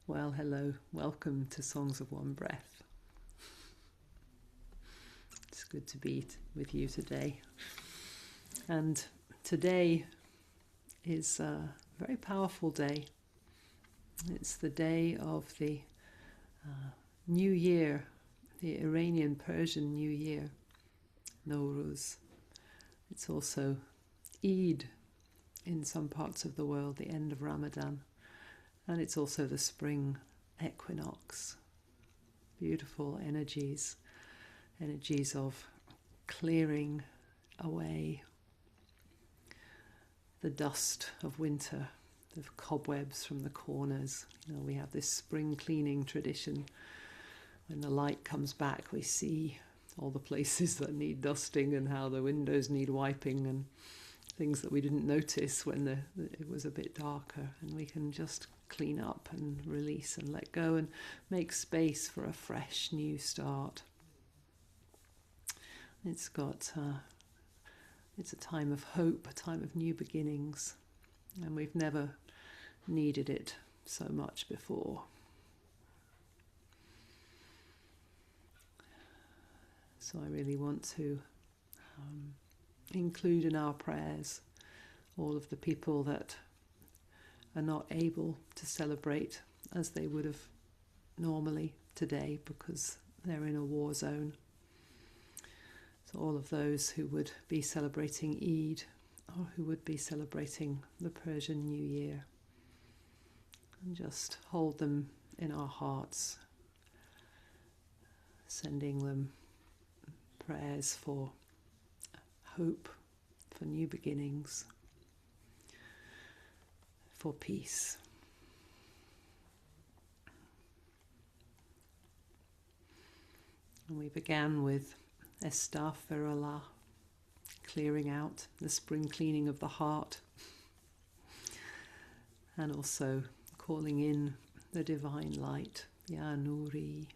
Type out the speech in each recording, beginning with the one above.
Well, hello, welcome to Songs of One Breath. It's good to be with you today. And today is a very powerful day. It's the day of the New Year, the Iranian-Persian New Year, Nowruz. It's also Eid in some parts of the world, the end of Ramadan. And it's also the spring equinox. Beautiful energies of clearing away the dust of winter, the cobwebs from the corners. You know, we have this spring cleaning tradition. When the light comes back, we see all the places that need dusting and how the windows need wiping and things that we didn't notice when it was a bit darker, and we can just clean up and release and let go and make space for a fresh new start. It's a time of hope, a time of new beginnings, and we've never needed it so much before. So I really want to include in our prayers all of the people that are not able to celebrate as they would have normally today because they're in a war zone. So all of those who would be celebrating Eid or who would be celebrating the Persian New Year, and just hold them in our hearts, sending them prayers for hope, for new beginnings, for peace. And we began with Estağfirullah, clearing out, the spring cleaning of the heart, and also calling in the divine light, Ya Nuri,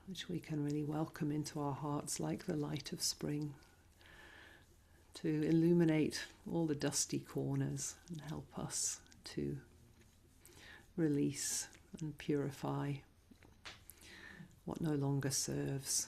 which we can really welcome into our hearts like the light of spring, to illuminate all the dusty corners and help us to release and purify what no longer serves.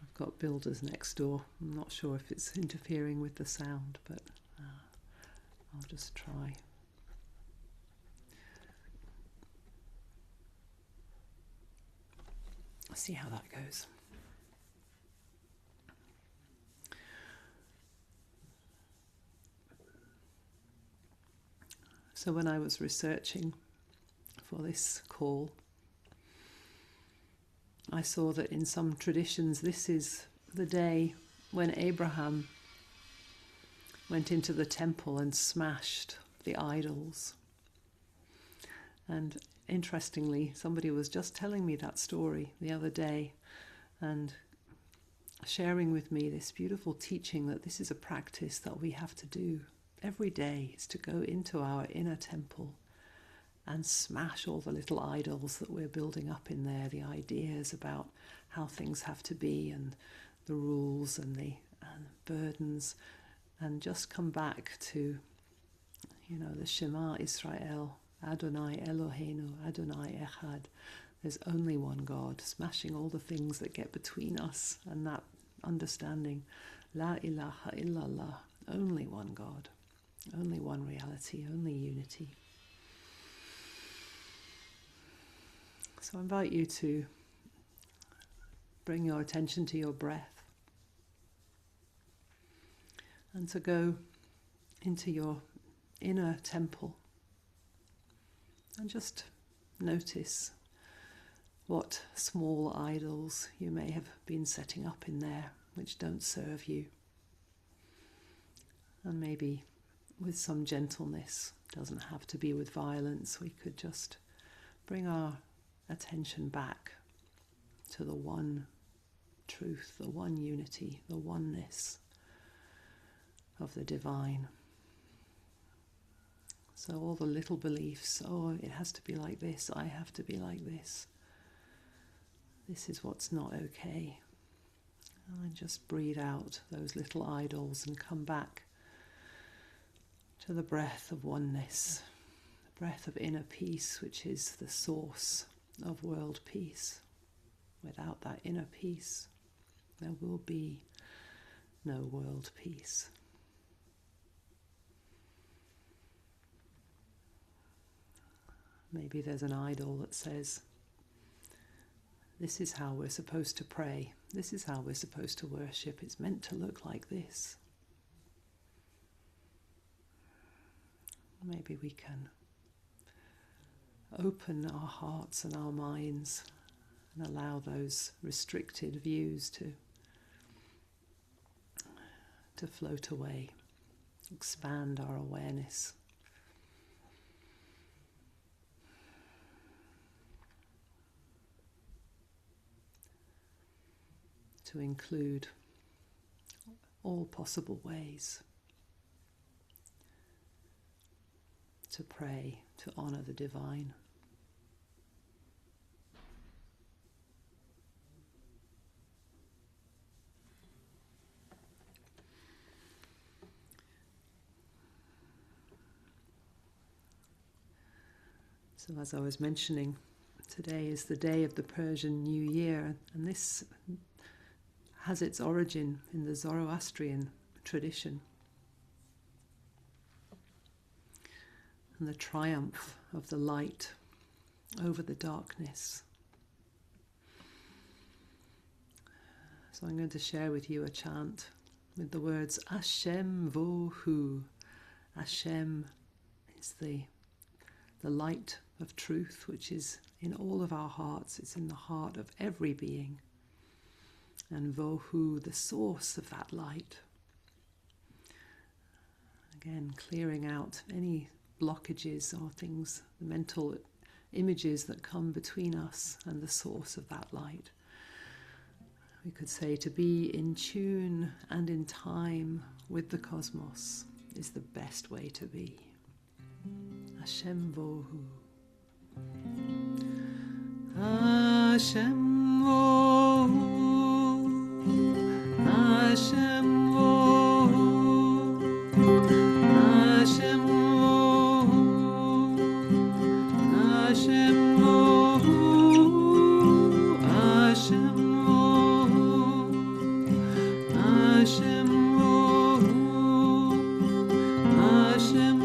I've got builders next door. I'm not sure if it's interfering with the sound, but I'll just try. See how that goes. So when I was researching for this call, I saw that in some traditions this is the day when Abraham went into the temple and smashed the idols. And interestingly, somebody was just telling me that story the other day and sharing with me this beautiful teaching that this is a practice that we have to do every day, is to go into our inner temple and smash all the little idols that we're building up in there, the ideas about how things have to be and the rules and the burdens, and just come back to, the Shema Israel, Adonai Eloheinu, Adonai Echad. There's only one God, smashing all the things that get between us, and that understanding, La ilaha illallah, only one God, only one reality, only unity. So I invite you to bring your attention to your breath and to go into your inner temple and just notice what small idols you may have been setting up in there which don't serve you. And maybe with some gentleness, doesn't have to be with violence, we could just bring our attention back to the one truth, the one unity, the oneness of the divine. So all the little beliefs, it has to be like this, I have to be like this. This is what's not okay. And just breathe out those little idols and come back to the breath of oneness, the breath of inner peace, which is the source of world peace. Without that inner peace, there will be no world peace. Maybe there's an idol that says, this is how we're supposed to pray, this is how we're supposed to worship, it's meant to look like this. Maybe we can open our hearts and our minds and allow those restricted views to float away, expand our awareness. to include all possible ways to pray, to honour the divine. So as I was mentioning, today is the day of the Persian New Year, and this has its origin in the Zoroastrian tradition and the triumph of the light over the darkness. So I'm going to share with you a chant with the words Hashem Vohu. Hashem is the light of truth, which is in all of our hearts. It's in the heart of every being. And Vohu, the source of that light. Again, clearing out any blockages or things, the mental images that come between us and the source of that light. We could say to be in tune and in time with the cosmos is the best way to be. Hashem Vohu. Hashem Vohu. Hashem Vohu. Hashem Vohu. Hashem Vohu. Hashem Vohu. Hashem Vohu. Hashem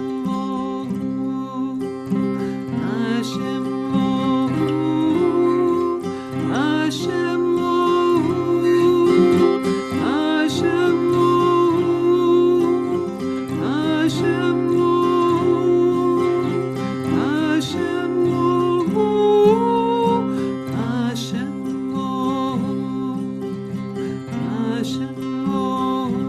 Hashem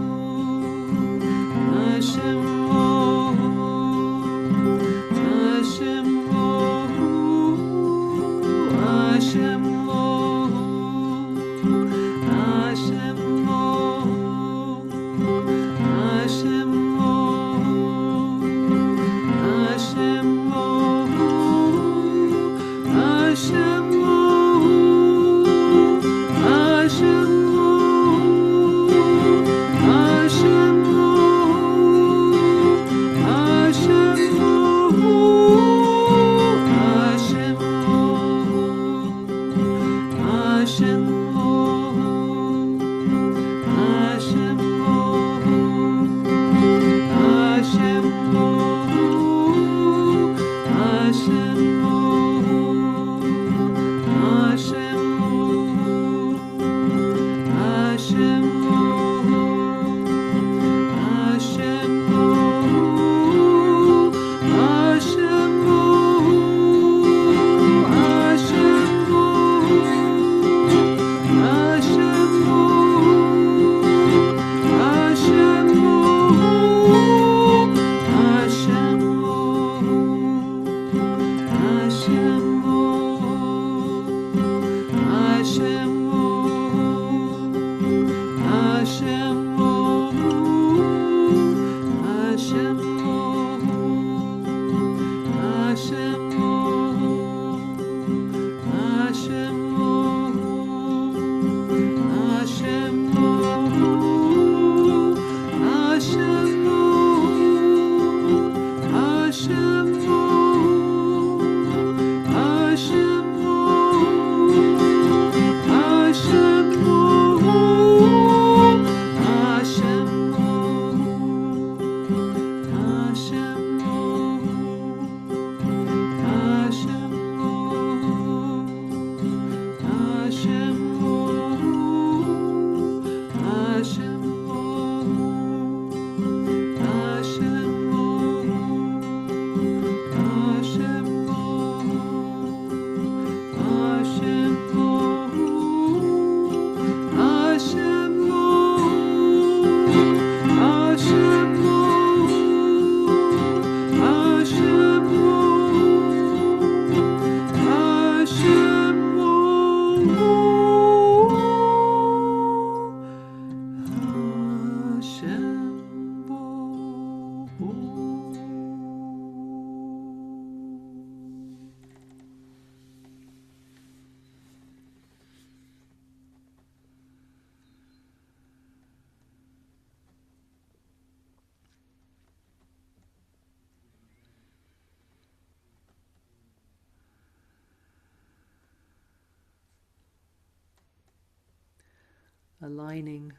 aligning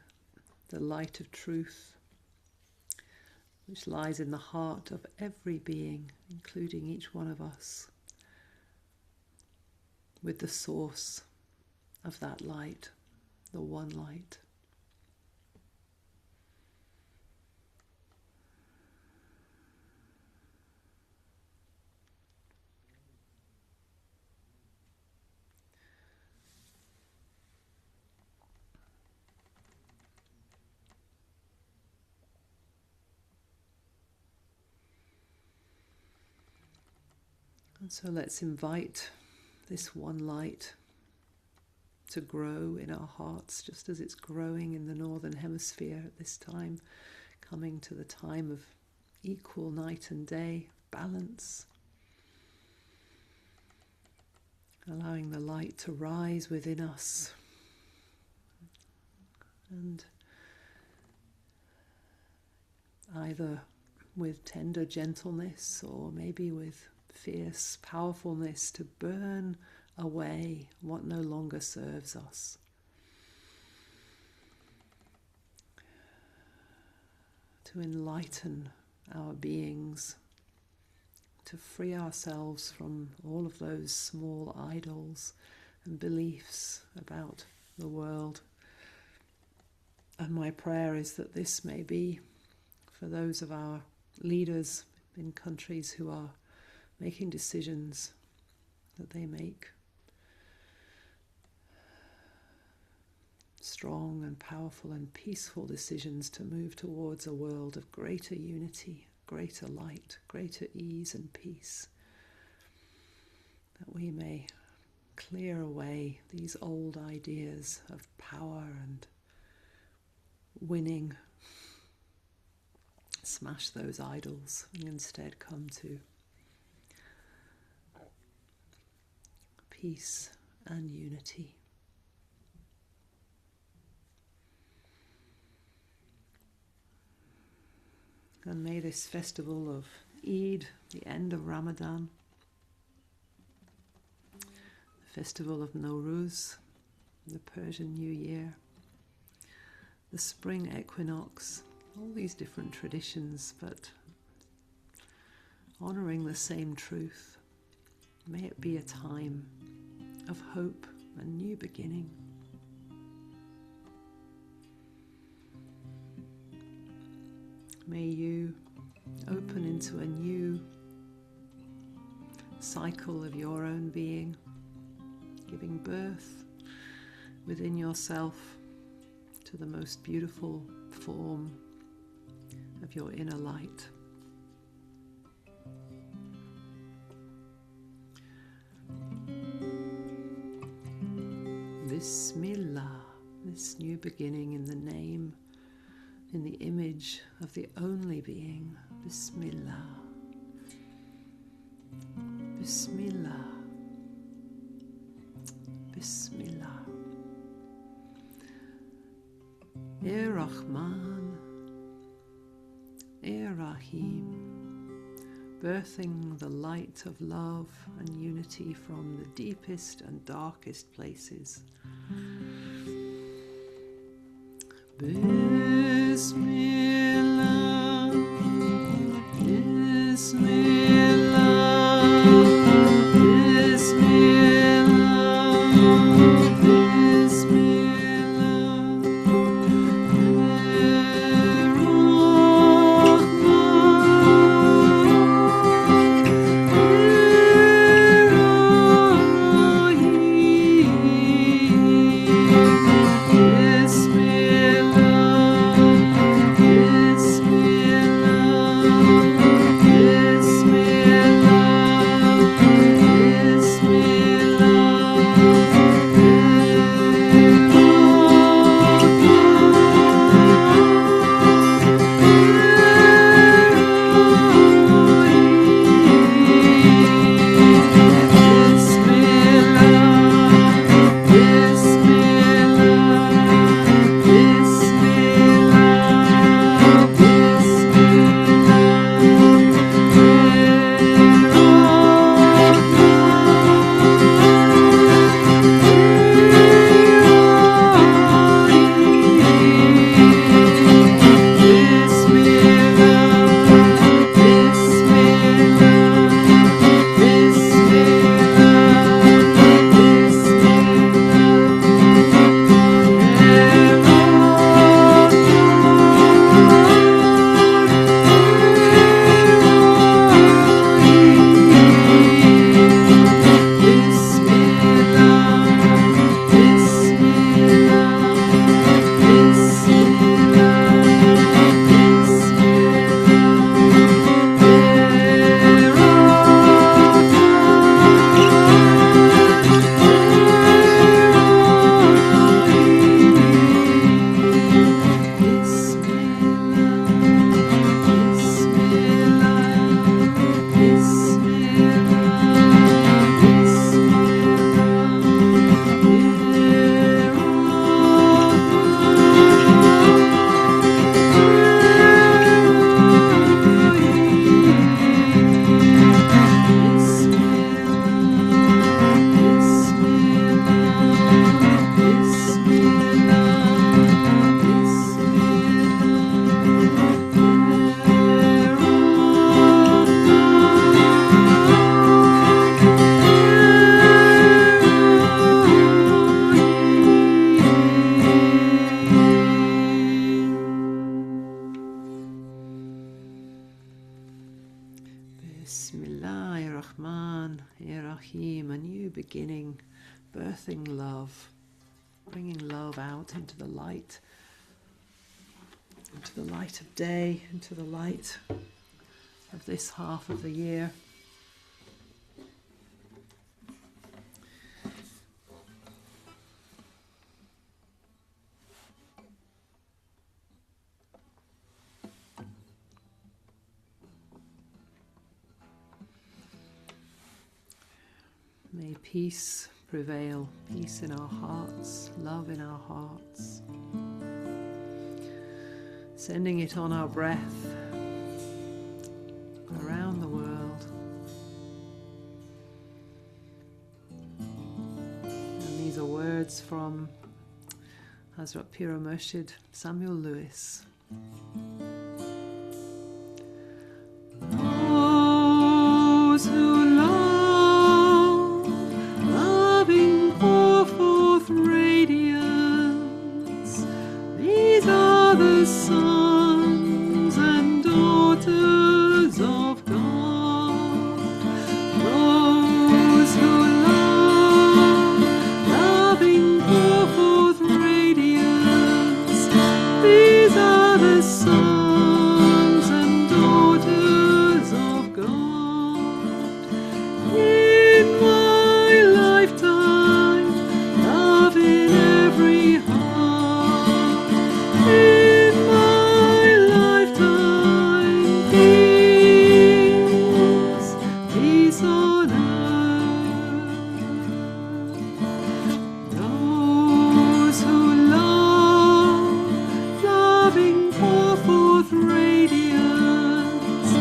the light of truth, which lies in the heart of every being, including each one of us, with the source of that light, the one light. And so let's invite this one light to grow in our hearts, just as it's growing in the Northern Hemisphere at this time, coming to the time of equal night and day, balance. Allowing the light to rise within us. And either with tender gentleness or maybe with fierce powerfulness to burn away what no longer serves us. To enlighten our beings, to free ourselves from all of those small idols and beliefs about the world. And my prayer is that this may be for those of our leaders in countries who are making decisions, that they make strong and powerful and peaceful decisions to move towards a world of greater unity, greater light, greater ease and peace. That we may clear away these old ideas of power and winning, smash those idols, and instead come to peace and unity. And may this festival of Eid, the end of Ramadan, the festival of Nowruz, the Persian New Year, the spring equinox, all these different traditions, but honouring the same truth. May it be a time of hope and new beginning. May you open into a new cycle of your own being, giving birth within yourself to the most beautiful form of your inner light. Bismillah, this new beginning in the name, in the image of the only being. Bismillah. Bismillah. Bismillah. Rahman, Rahim, birthing the light of love and unity from the deepest and darkest places. Bismillah, Bismillah, Bismillah. Elohim, a new beginning, birthing love, bringing love out into the light of day, into the light of this half of the year. May peace prevail, peace in our hearts, love in our hearts. Sending it on our breath around the world. And these are words from Hazrat Pir Murshid Samuel Lewis. Those who love, loving pour forth radiance. These are the sons and daughters of God. Those who love, loving pour forth radiance. These are the sons and daughters of God. In my lifetime, love in every heart. In my lifetime, peace, peace on earth. Those who love, loving pour forth radiance.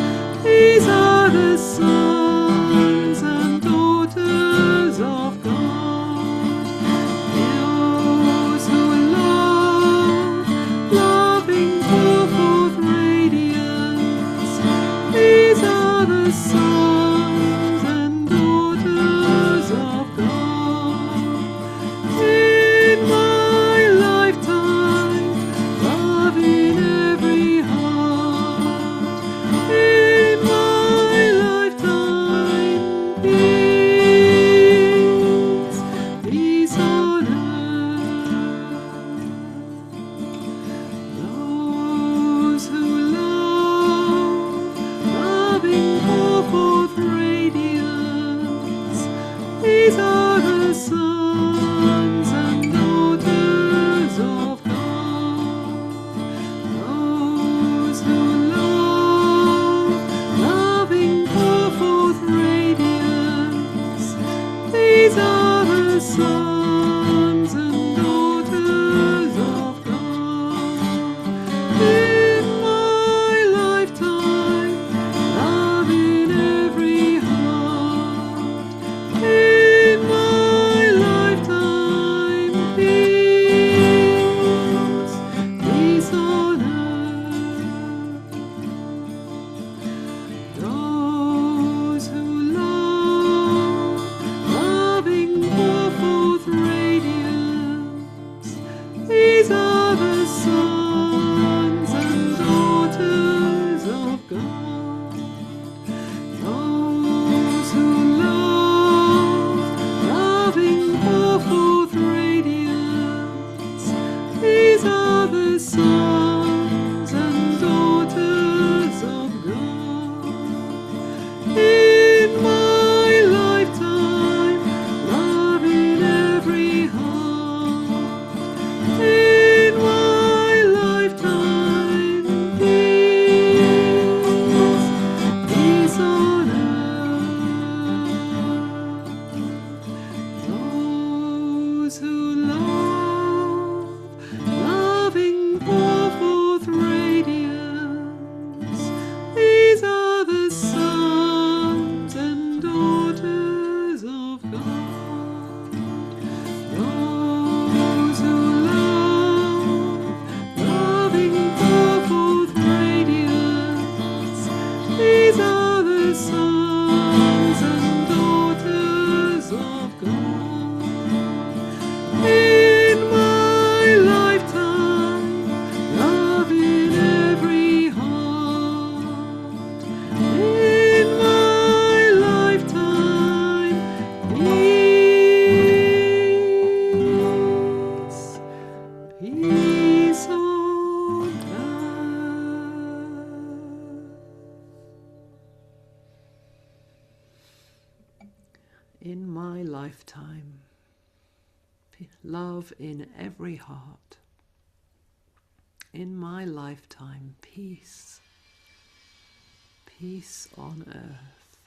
These are the sons and daughters of God. Those who love, loving pour forth radiance. These are the sons and daughters of God. In my lifetime, love in every heart. in my lifetime. Love in every heart. In my lifetime, peace. Peace on earth.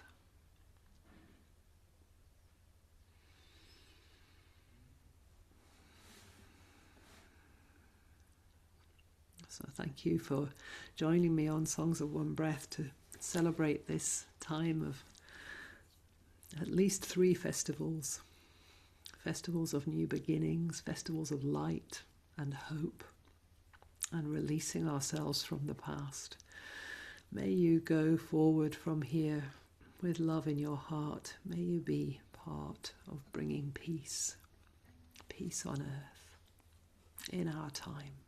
So thank you for joining me on Songs of One Breath to celebrate this time of at least 3 festivals. Festivals of new beginnings, festivals of light and hope, and releasing ourselves from the past. May you go forward from here with love in your heart. May you be part of bringing peace, peace on earth in our time.